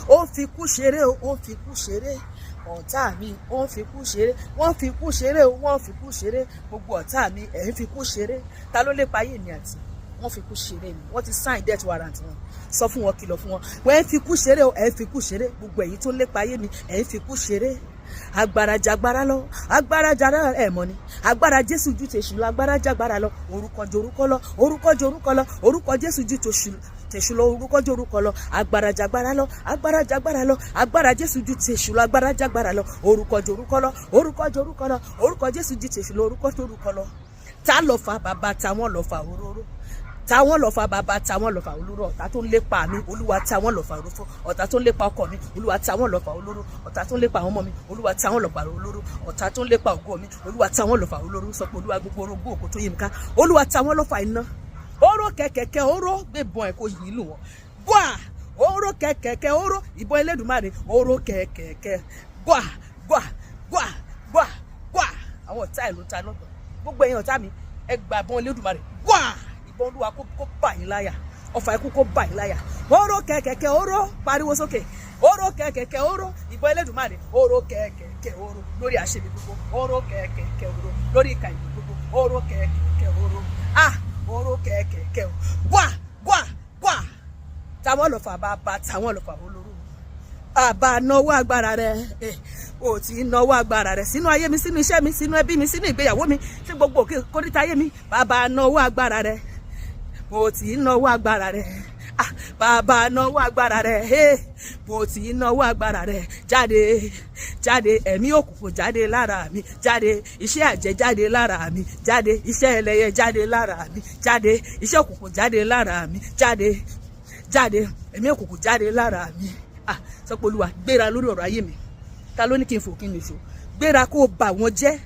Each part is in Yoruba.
ó fi kú ṣeré o, ó fi kú ṣeré. Ọ̀tá mi ó ń fi kú ṣeré, wọ́n fi kú ṣeré o, wọ́n fi kú ṣeré. Gbogbo ọ̀tá mi ẹ̀ ń fi kú ṣeré. Ta ló lépa ayé mi àti wọ́n fi kú ṣeré ni, wọ́n ti sign death warrant wọn. Sọ fún wọn, kìlọ̀ fún wọn, wọ́n ń fi kú ṣeré o, ẹ̀ ń fi kú ṣeré. Gbogbo èyí tó lépa ayé mi ẹ̀ ń fi kú ṣeré. Agbára jagbára lọ, agbára jara ẹ mọ ni, agbára Jésù ju tèṣù lọ, agbára jagbára lọ, orúkọ ju orúkọ lọ, orúkọ ju orúkọ lọ, orúkọ Jésù ju tèṣù lọ, orúkọ ju orúkọ lọ, agbára jagbára lọ, agbára jagbára lọ, agbára Jésù ju tèṣù lọ, agbára jagbára lọ, orúkọ ju orúkọ lọ, orúkọ ju orúkọ lọ, orúkọ Jésù ju tèṣù lọ, orúkọ ju orúkọ lọ. Ta lọ fa bàbá, táwọn lọ fa òróró, táwọn lọ fa bàbá, táwọn lọ fa olóró. Ọ̀tá tó ń lépa mi, Olúwa táwọn lọ fa òróró. Ọ̀tá tó ń lépa ọkọ mi, Olúwa táwọn lọ fa olóró. Ọ̀tá tó ń lépa àwọn ọmọ mi, Olúwa táwọn lọ fa olóró. Ọ̀tá tó ń lépa ògo mi, Olúwa táwọn lọ fa olóró. Sọ pé Olúwa gbogbo orogún òkú tó yí mi ká, Olúwa táwọn lọ fa iná. Oró kẹ̀kẹ̀kẹ̀ oró gbébọn ẹ̀ kó yìí lù wọ́n. Gbà oró kẹ̀kẹ̀kẹ̀ oró ìbọn Elédùmarè, oró kẹ̀kẹ̀kẹ̀ gbà gbà gbà gbà gbà. Àwọn ọ̀tá ìlú ta lọ́dọ̀. Gbogbo ẹ̀yin ọ̀tá mi, ẹ gbà ìbọn Elédùmarè. Gbà ìbọn Olúwa kó bà yín láyà, ọfà ikú kó bà yín láyà. Oró kẹ̀kẹ̀kẹ̀ oró, pariwo sókè. Oró kẹ̀kẹ̀kẹ̀ oró ìbọn Elédùmarè, oró kẹ̀kẹ̀kẹ̀ oró lórí àṣebí gbogbo, oró kẹ̀kẹ̀kẹ̀ oró lórí ìkà ìlú gbogbo, oró kẹ̀kẹ̀kẹ̀ oró. Oró kẹ̀kẹ̀kẹ̀ wà wà wà. Táwọn lọ fà bàbá, táwọn lọ fà olóró. Àbá náwó agbára rẹ, o ti náwó agbára rẹ sínú ayé mi, sínú iṣẹ́ mi, sínú ẹbí mi, sínú ìgbéyàwó mi, sí gbogbo òkè kórìíta ayé mi. Bàbá náwó agbára rẹ, o ti náwó agbára rẹ. Bàbá náwó agbára rẹ, mo ti náwó agbára rẹ. Jáde jáde, ẹ̀mí òkùnkùn jáde lára mi, jáde iṣẹ́ àjẹ́ jáde lára mi, jáde iṣẹ́ ẹlẹ́yẹ jáde lára mi, jáde iṣẹ́ òkùnkùn jáde lára mi, jáde jáde, ẹ̀mí òkùnkùn jáde lára mi. Sọ pé Olúwa gbéra lórí ọ̀rọ̀ ayé mi. Ta ló ní kí n fò kí n lè fò? Gbéra kó bà wọ́n jẹ́.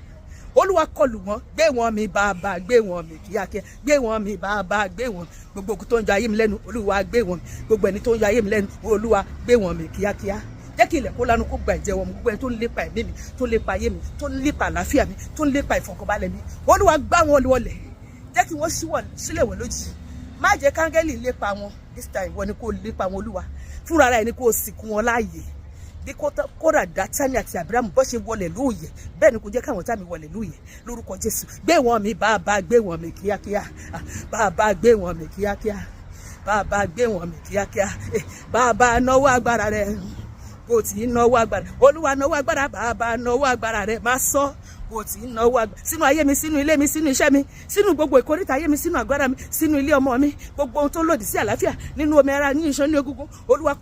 Olúwa kọlù wọn, gbé wọn mi bàbá, gbé wọn mi kíákíá, gbé wọn mi bàbá, gbé wọn. Gbogbo òkú tó ń yọ ayé mi lẹ́nu, Olúwa gbé wọn. Gbogbo ẹni tó ń yọ ayé mi lẹ́nu, Olúwa gbé wọn mi kíákíá. Jẹ́ kí ilẹ̀ kó lanu kó gba ìjẹ́ wọn. Gbogbo ẹni tó ń lépa ẹ̀mí mi, tó ń lépa ayé mi, tó ń lépa àlàáfíà mi, tó ń lépa ìfọ̀kànbalẹ̀ mi, Olúwa gbá wọn wọlẹ̀. Jẹ́ kí wọ́n sílẹ̀ wọ̀ lójijì. Má jẹ́ káńgẹ́lì lépa wọn. This time wọ́n ni kó lépa wọn, Olúwa. Fúnra rẹ̀ ni kó sìnkú wọn láàyè. Bí kódà Dátánì àti Ábúráhámù bó ṣe wọlẹ̀ lóòyè, bẹ́ẹ̀ ni kò jẹ́ káwọn ọ̀tá mi wọlẹ̀ lóòyè. Lórúkọ Jésù, gbé wọn mi bàbá, gbé wọn mi kíákíá. Bàbá gbé wọn mi kíákíá. Bàbá gbé wọn mi kíákíá. Bàbá náwó agbára rẹ, kò tí ń náwó agbára. Olúwa náwó agbára, bàbá náwó agbára rẹ. Má sọ kò tí ń náwó agbára sínú ayé mi, sínú ilé mi, sínú iṣẹ́ mi, sínú gbogbo ìkórìtà ayé mi, sínú agbára mi, sínú ilé ọmọ mi, gbogbo ohun tó lòdì sí àlàáfíà, nínú omi ara, ní iṣan, ní egungun. Olúwa